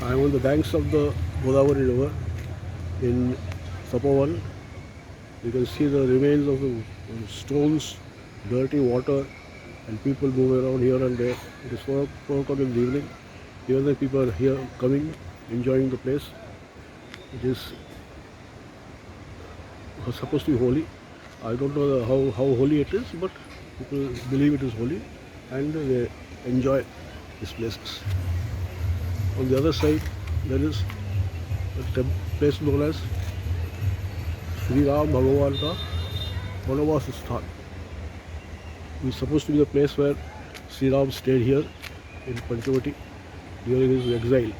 I am on the banks of the Godavari River in Tapovan. You can see the remains of the stones, dirty water, and people move around here and there. It is 4 o'clock in the evening. Here the people are here coming, enjoying the place. It is supposed to be holy. I don't know how holy it is, but people believe it is holy and they enjoy these places. On the other side, there is a place known as Sri Ram Bhagavan ka Vanavas Sthan. It is supposed to be the place where Sri Ram stayed here in Panchavati during his exile.